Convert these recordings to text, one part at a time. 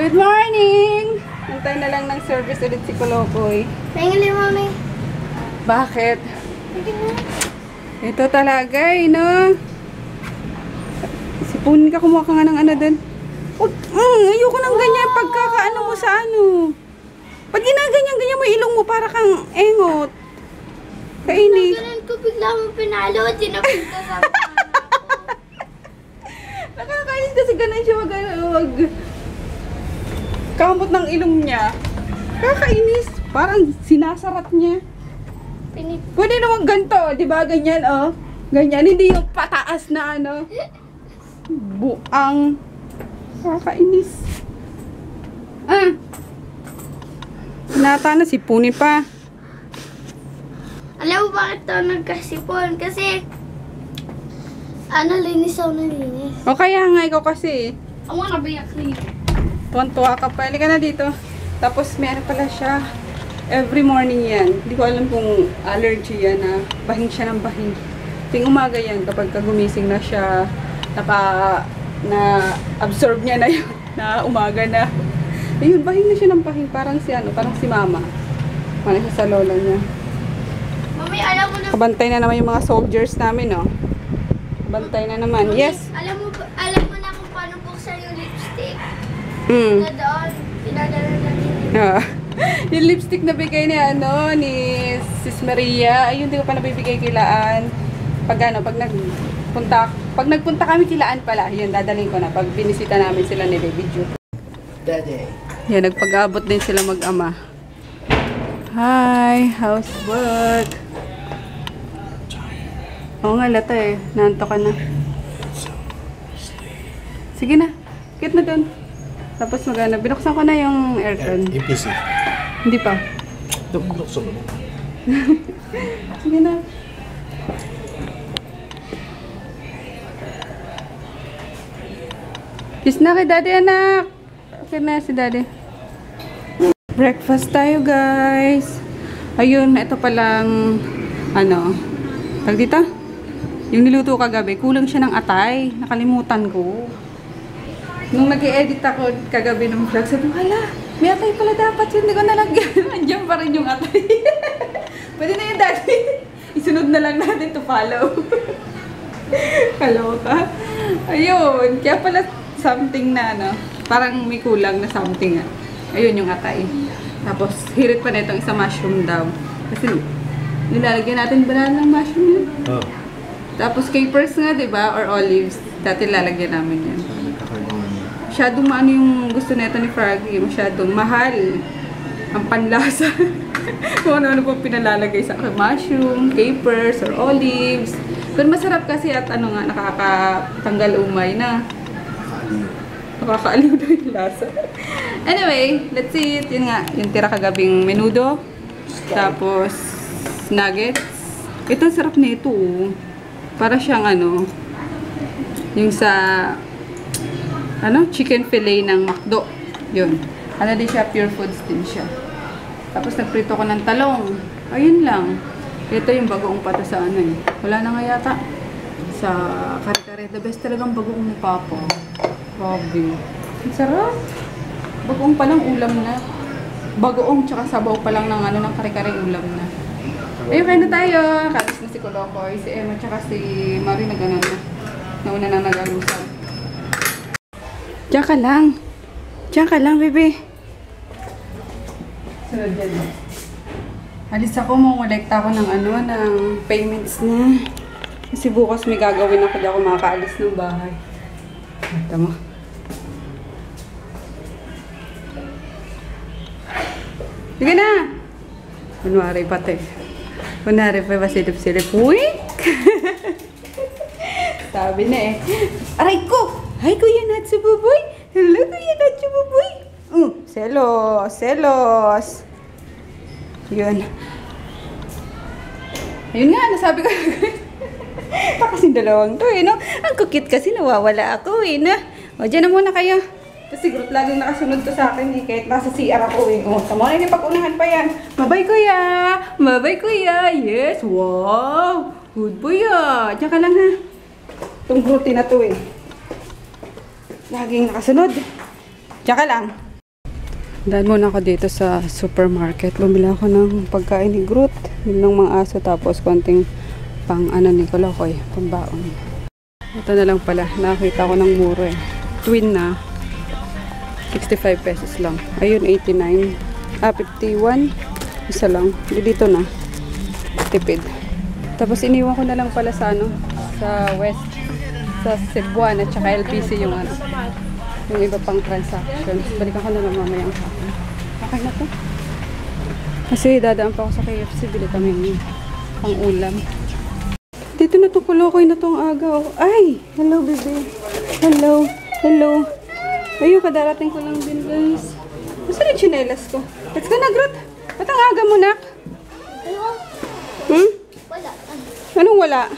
Good morning! Antay na lang ng service ulit si Kolokoy. Tingnan mo, mami. Bakit? Ito talaga no? Sipunin ka, kumuha ka nga ng ano dun. Ayoko ng ganyan pagkakaano mo sa ano. Pag ginaganyan-ganyan mo ilong mo para kang engot. Kainis. Ganun ko bigla mo pinalo at sinapunta sa Nakakainis kasi ganun siya wag kamot ng ilong niya. Nakakainis. Parang sinasarat niya. Pwede naman ganito, di ba? Ganyan, oh. Ganyan, hindi yung pataas na ano. Buang. Nakakainis. Nata na, sipunin pa. Alam mo bakit ito nagkasipon? Kasi, linis ako na linis. O kaya nga, ikaw kasi. I wanna be a clean. Tuwan-tuwa ka pa. Halika na dito. Tapos, may ano pala siya. Every morning yan. Hindi ko alam kung allergy yan na bahing siya ng bahing. Ting umaga yan kapag gumising na siya, na-absorb niya na yun. Na umaga na. Ayun, bahing na siya ng bahing. Parang si mama. Parang siya sa lola niya. Mami, alam mo na. Kabantay na naman yung mga soldiers namin, no? Bantay na naman. Mami, Yes. Alam mo na kung paano buksan yung lipstick. Na doon, pinadala natin. Yung lipstick na bigay ni Sis Maria, ayun, hindi ko pa nabibigay kilaan. Pag nagpunta kami kilaan pala, yun, dadalhin ko na. Pag binisita namin sila ni Baby Ju. Daddy. Yan, nagpag-abot din sila mag-ama. Hi, housework. Oo nga, lata eh. Nanto ka na. Sige na. Kit na dun. Tapos binuksan ko na yung aircon. APC. Hindi pa. Binuksan mo. Sige na. Kiss na kay daddy, anak. Okay na si daddy. Breakfast tayo, guys. Ayun, ito palang tag dito? Yung niluto kagabi, kulang siya ng atay. Nakalimutan ko. Nung nag-i-edit ako kagabi ng vlog, sabi ko, hala, may atay pala dapat yun. Hindi ko nalagyan. Andiyan pa rin yung atay. Pwede na yun, daddy. Isunod na lang natin to follow. Kaloka. Ayun. Kaya pala something na, parang may kulang na something. Ayun yung atay. Tapos, hirit pa na itong isa mushroom daw. Kasi, nilalagyan natin banana ng mushroom yun. Oh. Tapos capers nga, diba? Or olives. Dati lalagyan namin yan. Masyadong maano yung gusto nito ni Froggy. Masyadong mahal. Ang panlasa. Kung ano-ano po pinalalagay sa mushroom, capers, or olives. Pero masarap kasi at nakakatanggal umay na. Nakakaaliw na yung lasa. Anyway, let's eat. Yun nga, yung tira kagabing menudo. Tapos, nuggets. Ito, sarap nito. Para siyang yung sa chicken fillet ng McDo. Yun. Din siya, pure foods din siya. Tapos nagprito ko ng talong. Ayun lang. Ito yung bagoong pato sa Wala na nga yata. Sa kare-kare. The best talagang bagoong ni Papa. Grabe. Ang sarap. Bagoong pa lang ulam na. Bagoong tsaka sabaw pa lang ng kare-kare ulam na. Ayun, kain na tayo. Kalis na si Kolokoy, si Emma, tsaka si Marie na gano'n na. Nauna na nag-alusan. Diyan ka lang. Diyan ka lang, bebe. Sunod dyan. Alis ako, mongolekta ako ng ng payments na. Kasi bukas may gagawin ako, di ako makakaalis ng bahay. Ito mo. Sige na! Kunwari pati. Kunwari pa silip-silip. Wink! Sabi na eh. Aray ko! Hi, Kuya Natsububoy! Hello, Kuya Natsububoy! Selos! Selos! Yun. Ayun nga, nasabi ko. Kasing dalawang to no? Ang kukit kasi nawawala ako O, dyan na muna kayo. Kasi siguro laging nakasunod to sa akin kahit nasa CR ako Tama na yung pag-unahan pa yan. Bye-bye, Kuya! Bye-bye, Kuya! Yes! Wow! Good boy Diyan ka lang ha. Itong routine na to Laging nakasunod. Diyan ka lang. Dahil muna ako dito sa supermarket. Bumili ako ng pagkain ni Groot. Yung ng mga aso. Tapos konting pang ano ni Kolokoy. Pambaon. Ito na lang pala. Nakita ko ng mura eh. Twin na. 65 pesos lang. Ayun, 89. 51. Isa lang. Dito na. Tipid. Tapos iniwan ko na lang pala sa ano. Sa West. Sa Cebuana. At saka LBC yung ano. Yung iba pang transactions. Balikan ko na lang mamayang hapon. Okay na to. Kasi dadaan pa ako sa KFC. Bili kami ng pang ulam. Dito na to. Kolokoy na tong aga. Oh. Ay! Hello, baby. Hello. Hello. Ayun, kadarating ko lang din, guys. Gusto na chinelas ko. Let's go na, Groot. Ba't ang aga mo, nak? Hmm? Wala. Anong wala?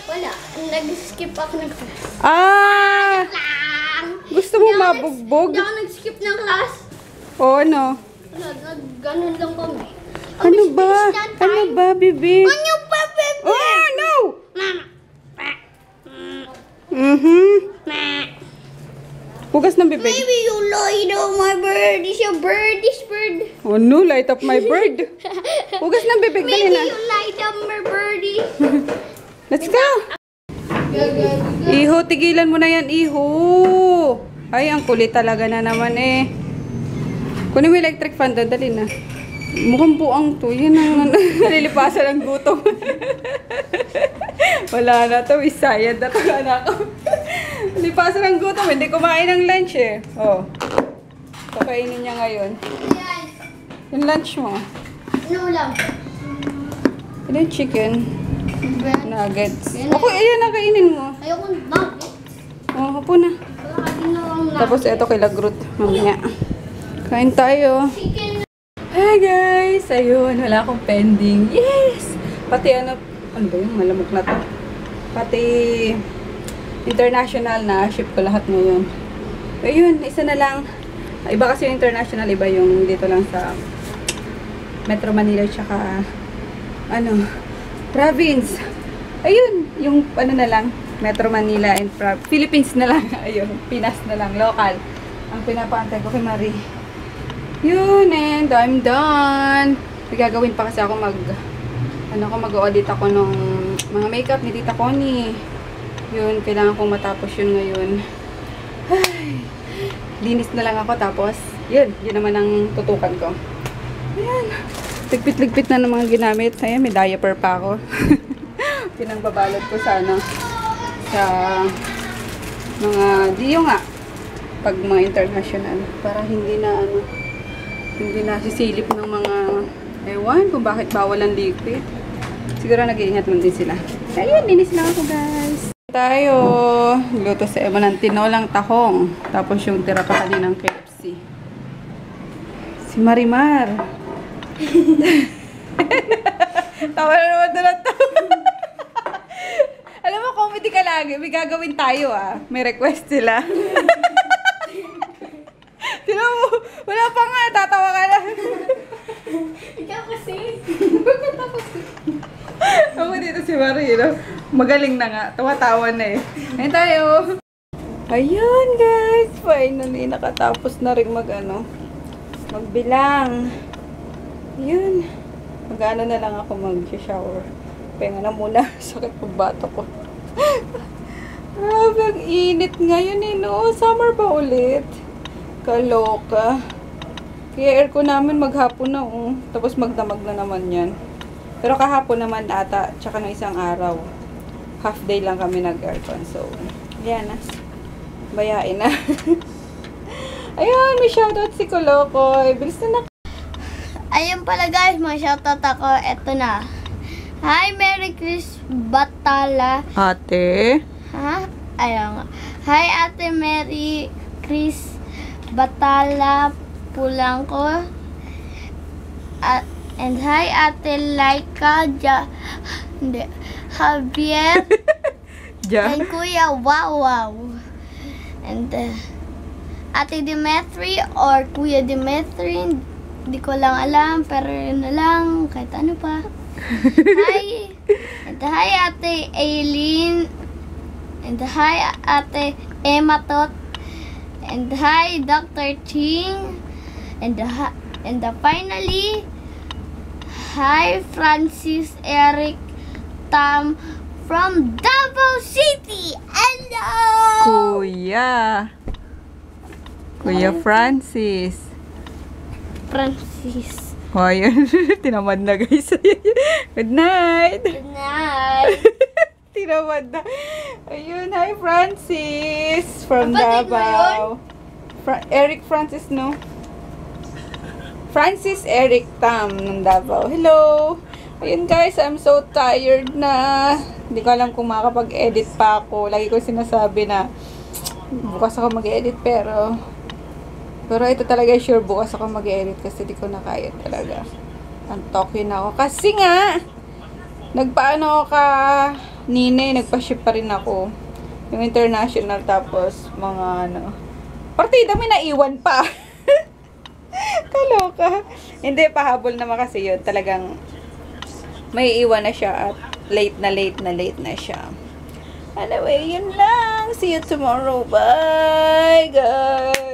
Wala. Nag-skip ako ng class. Ah! Gusto mo mabugbog? Hindi ako nag-skip ng class. Oo, ano? Ganun lang kami. Ano ba? Ano ba, baby? Ano ba, baby? Oh, no! Mama. Hugas ng bibig. Baby, you lied on my bird. Is your bird? This bird. Oh no, light up my bird. Hugas ng bibig, dali Baby, na. you lied on my birdie. Let's go. Iho, tigilan mo na yan, Iho. Ay, ang kulit talaga na naman eh. Kunin mo electric fan doon, dali na. Mukhang buang to. Yan ang nalilipasan ng gutom. Wala na to. Isayad na to, anak ko. Nalipasan ng gutom. Hindi kumain ng lunch eh. Oh. Kakainin niya ngayon. Yan. Yung lunch mo. Ano lang? Ano yung chicken? Nuggets. Yan. Ako, ayan na kainin mo. Ayoko nugget. Oh, hapo na. Wala ka din lang Tapos ito kay Groot. Mamaya. Kain tayo. chicken. Hey guys! Ayun, wala akong pending. Yes! Pati ano ba yung malamok na to? Pati international na ship ko lahat ngayon. Ayun, isa na lang. Iba kasi yung international, iba yung dito lang sa Metro Manila tsaka ano, province. Ayun, yung ano na lang, Metro Manila and Philippines na lang. Ayun, Pinas na lang, local. Ang pinapaantay ko kay Marie. Yun, and I'm done. May gagawin pa kasi ako mag-audit ako nung mga makeup ni Tita Connie. Yun, kailangan kong matapos yun ngayon. Ay, linis na lang ako tapos, yun naman ang tutukan ko. Ayan, ligpit-ligpit na ng mga ginamit. Ayan, may diaper pa ako. Pinangbabalot ko sa mga diyo nga. Pag mga international, para hindi na sisilip ng mga ewan kung bakit bawal ang liquid. Siguro nag-iingat lang din sila. Ayun, linis lang ako, guys. Tayo, luto sa Emma ng tinolang tahong. Tapos yung tira pa kaninang KFC. Si Marimar. Tawa na naman doon ang tawa. Alam mo, comedy ka lagi. May gagawin tayo, ah. May request sila. Tino mo, wala pa nga, tatawa ka na. Ikaw kasi. Ako dito si Marie, magaling na nga, tawa-tawa na eh. Ngayon tayo. Ayun guys, finally, nakatapos na rin magbilang. Ayun, mag-ano na lang ako mag-shower. Pahinga na muna, sakit pag bato ko. Grabe, ang init ngayon eh, no? Summer pa ulit. Kaloka. Kaya aircon namin maghapon na, oh. Tapos magdamag na naman yan. Pero kahapon naman ata, tsaka ng isang araw. Half day lang kami nag-aircon. So, yan na. Bayain na. Ayun, may shoutout si Kolokoy. Bilis na. Ayun pala guys, may shoutout ako. Eto na. Hi, Merry Chris Batala. Ate. Ha? Ayun nga. Hi, Ate Mary Chris Batala Pulangko. And hi, Ate Laika Javier. And Kuya Wow. And Ate Dimitri or Kuya Dimitri. Hindi ko lang alam, pero yun na lang. Kahit ano pa. Hi. And hi, Ate Aileen. And hi, Ate Emma Tot. And hi, Dr. Ching. And finally, hi Francis, Eric, Tam from Davao City. Hello. Kuya Francis. Francis. Oh, yun. Tinamad na, guys. Good night. Good night. Tinamad na. Ayun, hi Francis from Kapatid mo Davao. Eric Francis, no? Francis Eric Tam ng Davao. Hello! Ayun guys, I'm so tired na. Hindi ko alam kung makakapag-edit pa ako. Lagi ko sinasabi na bukas ako mag-edit pero ito talaga sure bukas ako mag-edit kasi di ko na kaya talaga. Antokin ako. Kasi nga, nagpaano ka Nine, nagpa-ship pa rin ako. Yung international tapos mga partida may naiwan pa. Kaloka. Hindi, pahabol naman kasi yun. Talagang may iwan na siya at late na siya. Anyway, yun lang. See you tomorrow. Bye, guys.